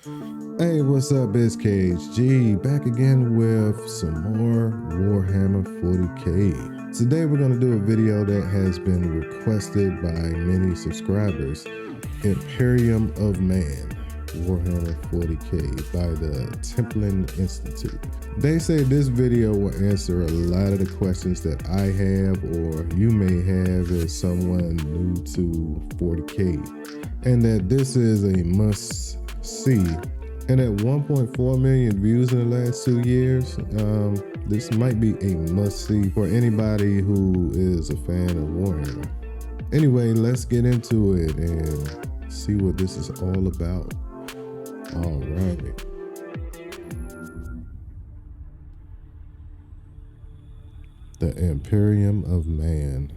Hey, what's up? It's KHG back again with some more WarHammer 40k. Today we're going to do a video that has been requested by many subscribers. Imperium of Man, WarHammer 40k by the Templin Institute. They say this video will answer a lot of the questions that I have or you may have as someone new to 40k, and that this is a must see. And at 1.4 million views in the last 2 years, this might be a must-see for anybody who is a fan of WarHammer. Anyway, let's get into it and see what this is all about. All right. The Imperium of Man.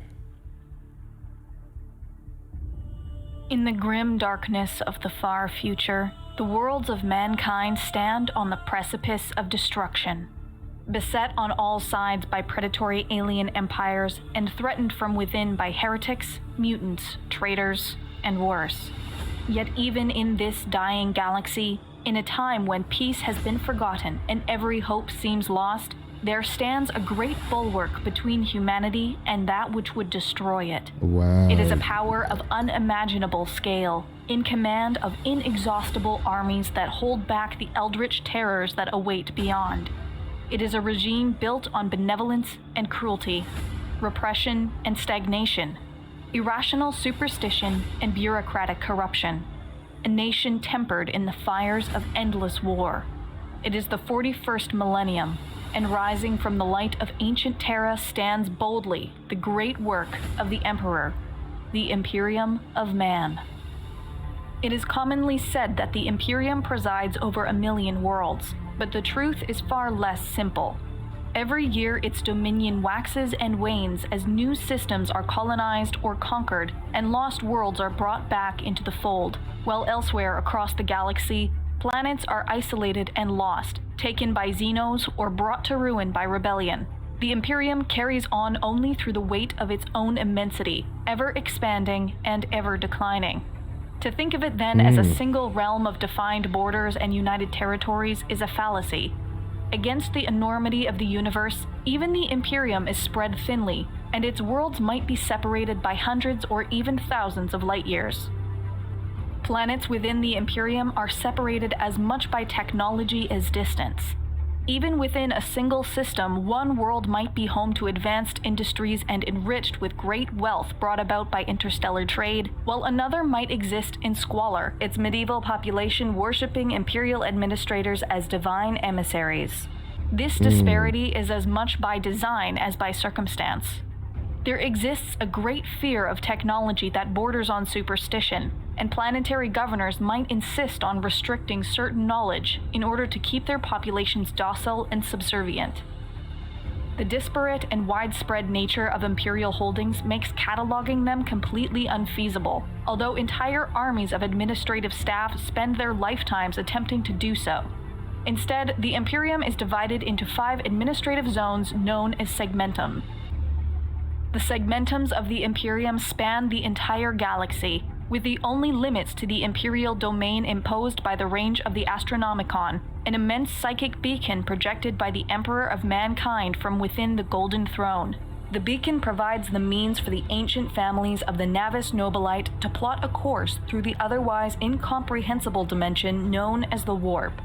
In the grim darkness of the far future, the worlds of mankind stand on the precipice of destruction. Beset on all sides by predatory alien empires and threatened from within by heretics, mutants, traitors, and worse. Yet even in this dying galaxy, in a time when peace has been forgotten and every hope seems lost, there stands a great bulwark between humanity and that which would destroy it. Wow. It is a power of unimaginable scale, in command of inexhaustible armies that hold back the eldritch terrors that await beyond. It is a regime built on benevolence and cruelty, repression and stagnation, irrational superstition and bureaucratic corruption, a nation tempered in the fires of endless war. It is the 41st millennium, and rising from the light of ancient Terra stands boldly the great work of the Emperor, the Imperium of Man. It is commonly said that the Imperium presides over 1 million worlds, but the truth is far less simple. Every year its dominion waxes and wanes as new systems are colonized or conquered, and lost worlds are brought back into the fold, while elsewhere across the galaxy, planets are isolated and lost, taken by Xenos or brought to ruin by rebellion. The Imperium carries on only through the weight of its own immensity, ever expanding and ever declining. To think of it then as a single realm of defined borders and united territories is a fallacy. Against the enormity of the universe, even the Imperium is spread thinly, and its worlds might be separated by hundreds or even thousands of light years. Planets within the Imperium are separated as much by technology as distance. Even within a single system, one world might be home to advanced industries and enriched with great wealth brought about by interstellar trade, while another might exist in squalor, its medieval population worshipping imperial administrators as divine emissaries. This disparity is as much by design as by circumstance. There exists a great fear of technology that borders on superstition, and planetary governors might insist on restricting certain knowledge in order to keep their populations docile and subservient. The disparate and widespread nature of imperial holdings makes cataloging them completely unfeasible, although entire armies of administrative staff spend their lifetimes attempting to do so. Instead, the Imperium is divided into 5 administrative zones known as segmentum. The segmentums of the Imperium span the entire galaxy, with the only limits to the imperial domain imposed by the range of the Astronomicon, an immense psychic beacon projected by the Emperor of Mankind from within the Golden Throne. The beacon provides the means for the ancient families of the Navis Nobilite to plot a course through the otherwise incomprehensible dimension known as the Warp.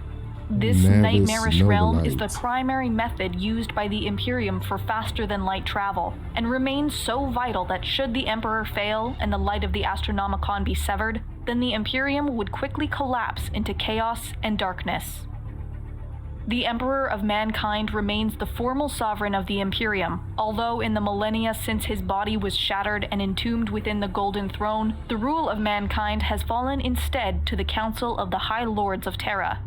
This nightmarish realm is the primary method used by the Imperium for faster-than-light travel, and remains so vital that should the Emperor fail and the light of the Astronomicon be severed, then the Imperium would quickly collapse into chaos and darkness. The Emperor of Mankind remains the formal sovereign of the Imperium, although in the millennia since his body was shattered and entombed within the Golden Throne, the rule of mankind has fallen instead to the Council of the High Lords of Terra.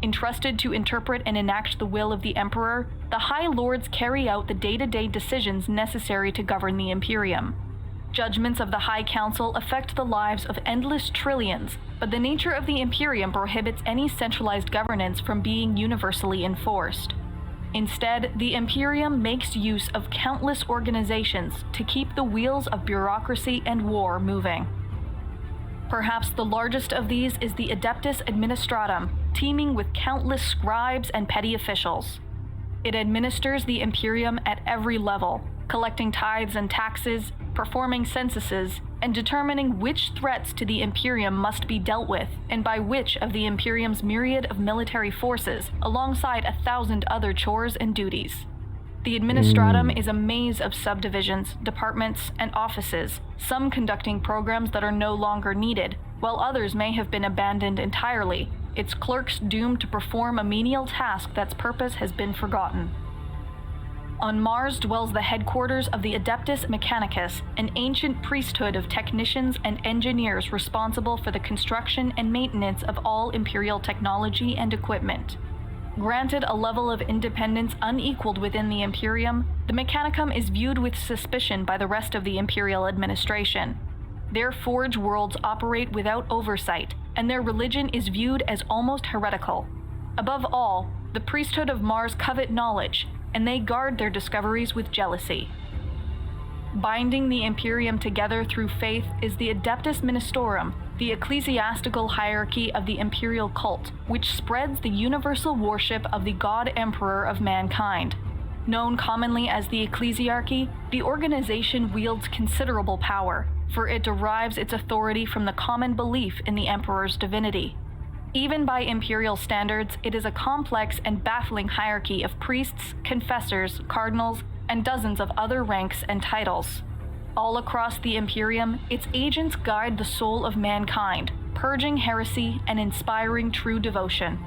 Entrusted to interpret and enact the will of the Emperor, the High Lords carry out the day-to-day decisions necessary to govern the Imperium. Judgments of the High Council affect the lives of endless trillions, but the nature of the Imperium prohibits any centralized governance from being universally enforced. Instead, the Imperium makes use of countless organizations to keep the wheels of bureaucracy and war moving. Perhaps the largest of these is the Adeptus Administratum, teeming with countless scribes and petty officials. It administers the Imperium at every level, collecting tithes and taxes, performing censuses, and determining which threats to the Imperium must be dealt with, and by which of the Imperium's myriad of military forces, alongside 1,000 other chores and duties. The Administratum is a maze of subdivisions, departments, and offices, some conducting programs that are no longer needed, while others may have been abandoned entirely, its clerks doomed to perform a menial task that's purpose has been forgotten. On Mars dwells the headquarters of the Adeptus Mechanicus, an ancient priesthood of technicians and engineers responsible for the construction and maintenance of all Imperial technology and equipment. Granted a level of independence unequaled within the Imperium, the Mechanicum is viewed with suspicion by the rest of the Imperial administration. Their forge worlds operate without oversight, and their religion is viewed as almost heretical. Above all, the priesthood of Mars covet knowledge, and they guard their discoveries with jealousy. Binding the Imperium together through faith is the Adeptus Ministorum, the ecclesiastical hierarchy of the imperial cult, which spreads the universal worship of the God Emperor of mankind. Known commonly as the ecclesiarchy, the organization wields considerable power, for it derives its authority from the common belief in the Emperor's divinity. Even by imperial standards, it is a complex and baffling hierarchy of priests, confessors, cardinals, and dozens of other ranks and titles. All across the Imperium, its agents guide the soul of mankind, purging heresy and inspiring true devotion.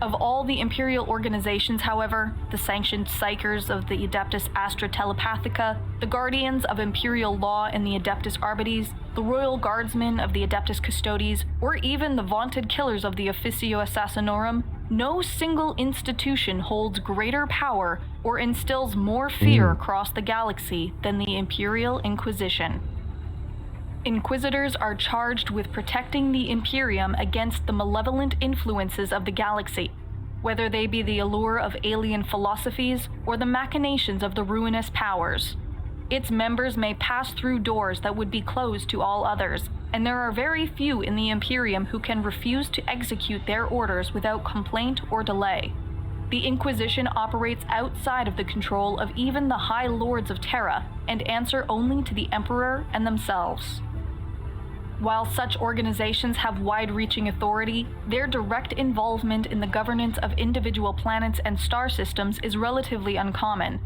Of all the imperial organizations, however, the sanctioned psychers of the Adeptus Astra Telepathica, the guardians of imperial law in the Adeptus Arbites, the royal guardsmen of the Adeptus Custodes, or even the vaunted killers of the Officio Assassinorum, no single institution holds greater power or instills more fear across the galaxy than the Imperial Inquisition. Inquisitors are charged with protecting the Imperium against the malevolent influences of the galaxy, whether they be the allure of alien philosophies or the machinations of the ruinous powers. Its members may pass through doors that would be closed to all others, and there are very few in the Imperium who can refuse to execute their orders without complaint or delay. The Inquisition operates outside of the control of even the High Lords of Terra, and answer only to the Emperor and themselves. While such organizations have wide-reaching authority, their direct involvement in the governance of individual planets and star systems is relatively uncommon.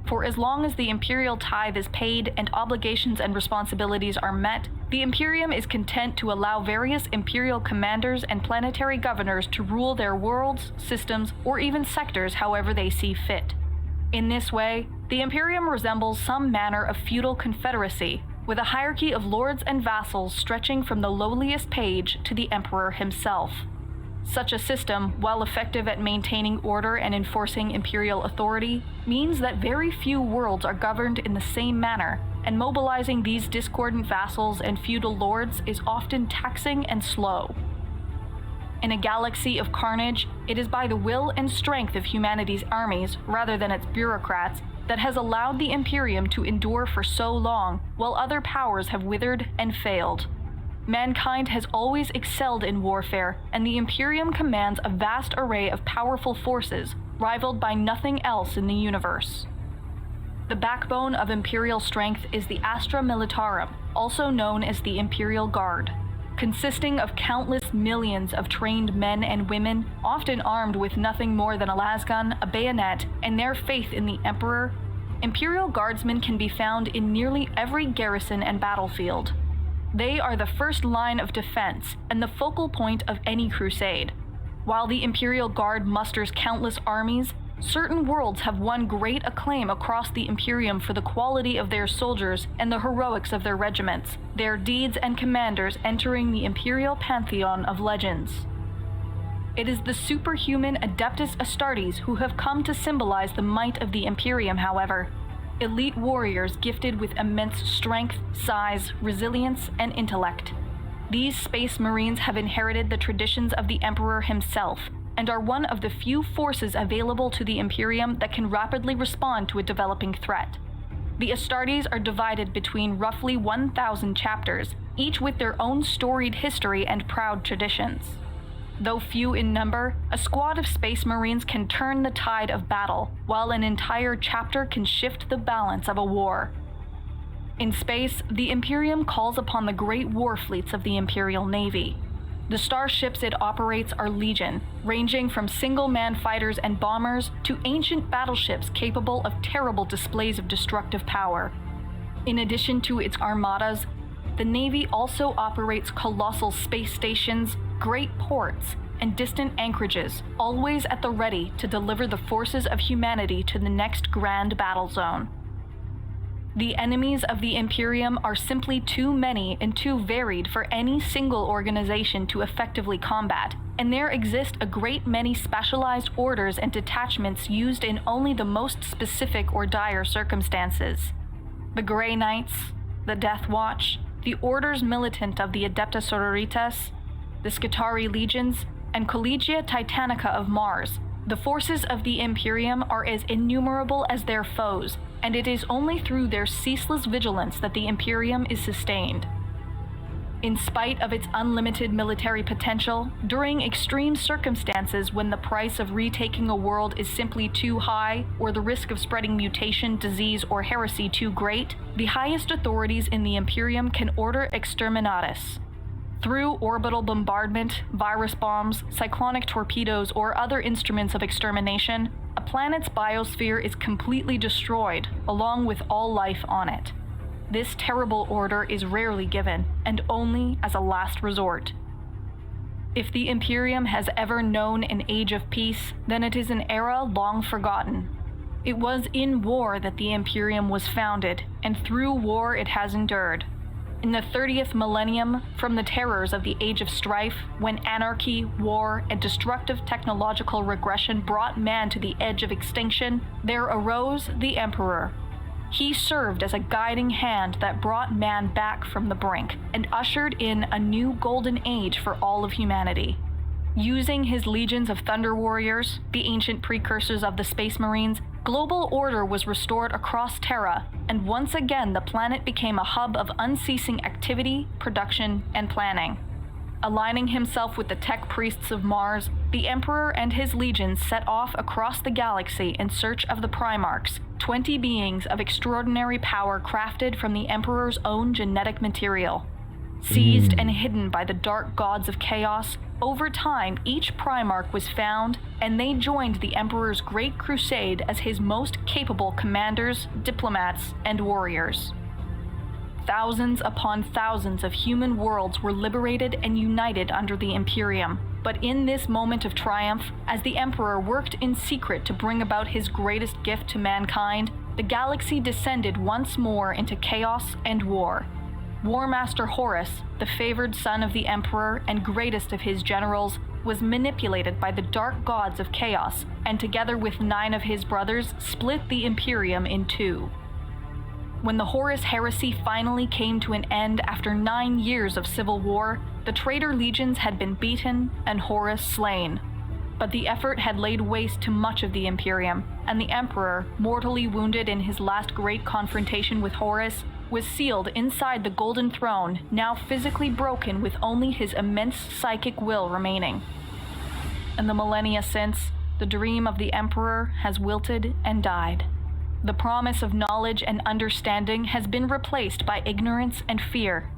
For as long as the imperial tithe is paid and obligations and responsibilities are met, the Imperium is content to allow various imperial commanders and planetary governors to rule their worlds, systems, or even sectors however they see fit. In this way, the Imperium resembles some manner of feudal confederacy, with a hierarchy of lords and vassals stretching from the lowliest page to the Emperor himself. Such a system, while effective at maintaining order and enforcing imperial authority, means that very few worlds are governed in the same manner, and mobilizing these discordant vassals and feudal lords is often taxing and slow. In a galaxy of carnage, it is by the will and strength of humanity's armies, rather than its bureaucrats, that has allowed the Imperium to endure for so long, while other powers have withered and failed. Mankind has always excelled in warfare, and the Imperium commands a vast array of powerful forces, rivaled by nothing else in the universe. The backbone of imperial strength is the Astra Militarum, also known as the Imperial Guard. Consisting of countless millions of trained men and women, often armed with nothing more than a lasgun, a bayonet, and their faith in the Emperor, Imperial Guardsmen can be found in nearly every garrison and battlefield. They are the first line of defense and the focal point of any crusade. While the Imperial Guard musters countless armies, certain worlds have won great acclaim across the Imperium for the quality of their soldiers and the heroics of their regiments, their deeds and commanders entering the Imperial pantheon of legends. It is the superhuman Adeptus Astartes who have come to symbolize the might of the Imperium, however. Elite warriors gifted with immense strength, size, resilience, and intellect. These space marines have inherited the traditions of the Emperor himself, and are one of the few forces available to the Imperium that can rapidly respond to a developing threat. The Astartes are divided between roughly 1,000 chapters, each with their own storied history and proud traditions. Though few in number, a squad of Space Marines can turn the tide of battle, while an entire chapter can shift the balance of a war. In space, the Imperium calls upon the great war fleets of the Imperial Navy. The starships it operates are legion, ranging from single-man fighters and bombers to ancient battleships capable of terrible displays of destructive power. In addition to its armadas, the Navy also operates colossal space stations, great ports, and distant anchorages, always at the ready to deliver the forces of humanity to the next grand battle zone. The enemies of the Imperium are simply too many and too varied for any single organization to effectively combat, and there exist a great many specialized orders and detachments used in only the most specific or dire circumstances. The Grey Knights, the Death Watch, the Orders Militant of the Adepta Sororitas, the Skitarii Legions, and Collegia Titanica of Mars. The forces of the Imperium are as innumerable as their foes, and it is only through their ceaseless vigilance that the Imperium is sustained. In spite of its unlimited military potential, during extreme circumstances when the price of retaking a world is simply too high, or the risk of spreading mutation, disease, or heresy too great, the highest authorities in the Imperium can order Exterminatus. Through orbital bombardment, virus bombs, cyclonic torpedoes, or other instruments of extermination, a planet's biosphere is completely destroyed, along with all life on it. This terrible order is rarely given, and only as a last resort. If the Imperium has ever known an age of peace, then it is an era long forgotten. It was in war that the Imperium was founded, and through war it has endured. In the 30th millennium, from the terrors of the Age of Strife, when anarchy, war, and destructive technological regression brought man to the edge of extinction, there arose the Emperor. He served as a guiding hand that brought man back from the brink and ushered in a new golden age for all of humanity. Using his legions of Thunder Warriors, the ancient precursors of the Space Marines, global order was restored across Terra, and once again the planet became a hub of unceasing activity, production, and planning. Aligning himself with the tech priests of Mars, the Emperor and his legions set off across the galaxy in search of the Primarchs, 20 beings of extraordinary power crafted from the Emperor's own genetic material. Seized and hidden by the dark gods of chaos, over time each Primarch was found, and they joined the Emperor's Great Crusade as his most capable commanders, diplomats, and warriors. Thousands upon thousands of human worlds were liberated and united under the Imperium, but in this moment of triumph, as the Emperor worked in secret to bring about his greatest gift to mankind, the galaxy descended once more into chaos and war. War Master Horus, the favored son of the Emperor and greatest of his generals, was manipulated by the dark gods of chaos, and together with 9 of his brothers, split the Imperium in 2. When the Horus Heresy finally came to an end after 9 years of civil war, the traitor legions had been beaten and Horus slain. But the effort had laid waste to much of the Imperium, and the Emperor, mortally wounded in his last great confrontation with Horus, was sealed inside the Golden Throne, now physically broken with only his immense psychic will remaining. In the millennia since, the dream of the Emperor has wilted and died. The promise of knowledge and understanding has been replaced by ignorance and fear.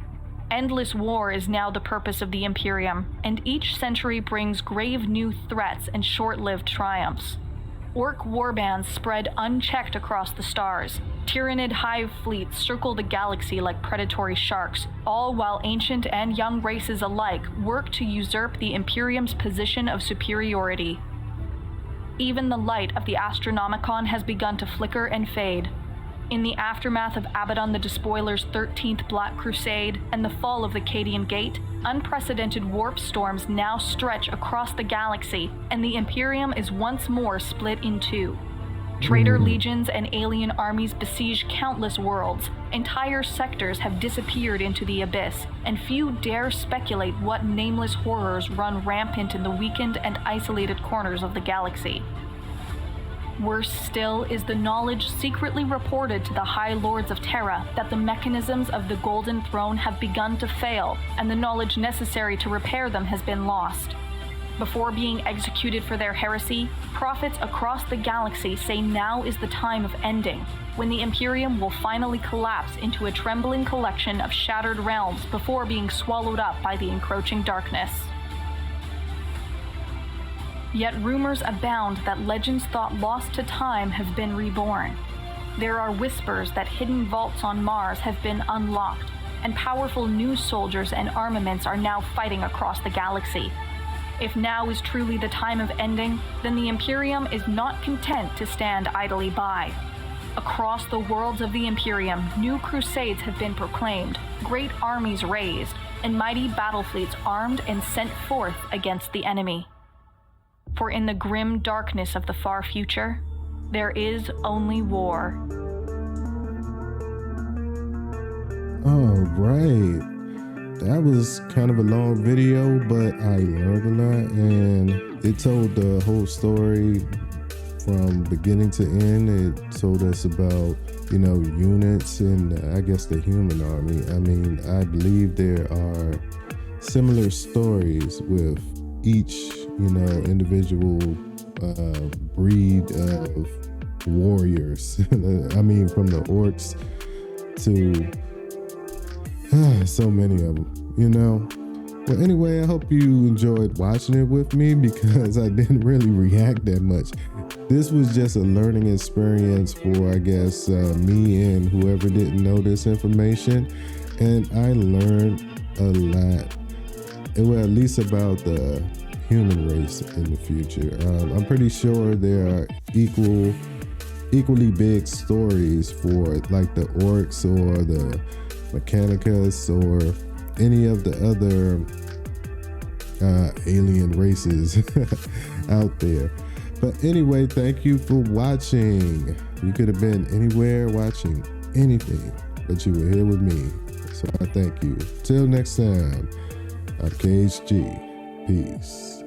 Endless war is now the purpose of the Imperium, and each century brings grave new threats and short-lived triumphs. Orc warbands spread unchecked across the stars. Tyrannid hive fleets circle the galaxy like predatory sharks, all while ancient and young races alike work to usurp the Imperium's position of superiority. Even the light of the Astronomicon has begun to flicker and fade. In the aftermath of Abaddon the Despoiler's 13th Black Crusade and the fall of the Cadian Gate, unprecedented warp storms now stretch across the galaxy, and the Imperium is once more split in 2. Traitor legions and alien armies besiege countless worlds. Entire sectors have disappeared into the abyss, and few dare speculate what nameless horrors run rampant in the weakened and isolated corners of the galaxy. Worse still is the knowledge secretly reported to the High Lords of Terra that the mechanisms of the Golden Throne have begun to fail, and the knowledge necessary to repair them has been lost. Before being executed for their heresy, prophets across the galaxy say now is the time of ending, when the Imperium will finally collapse into a trembling collection of shattered realms before being swallowed up by the encroaching darkness. Yet rumors abound that legends thought lost to time have been reborn. There are whispers that hidden vaults on Mars have been unlocked, and powerful new soldiers and armaments are now fighting across the galaxy. If now is truly the time of ending, then the Imperium is not content to stand idly by. Across the worlds of the Imperium, new crusades have been proclaimed, great armies raised, and mighty battle fleets armed and sent forth against the enemy. For in the grim darkness of the far future, there is only war. All right. That was kind of a long video, but I learned a lot, and it told the whole story from beginning to end. It told us about, units and I guess the human army. I mean, I believe there are similar stories with each, individual breed of warriors. I mean, from the orcs to so many of them, Well, anyway, I hope you enjoyed watching it with me because I didn't really react that much. This was just a learning experience for, I guess, me and whoever didn't know this information. And I learned a lot, well, at least about the human race in the future. I'm pretty sure there are equally big stories for like the orcs or the Mechanicus or any of the other alien races out there. But anyway, thank you for watching. You could have been anywhere watching anything, but you were here with me. So I thank you. Till next time, I'm KHG. Peace.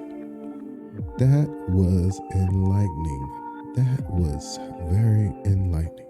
That was enlightening. That was very enlightening.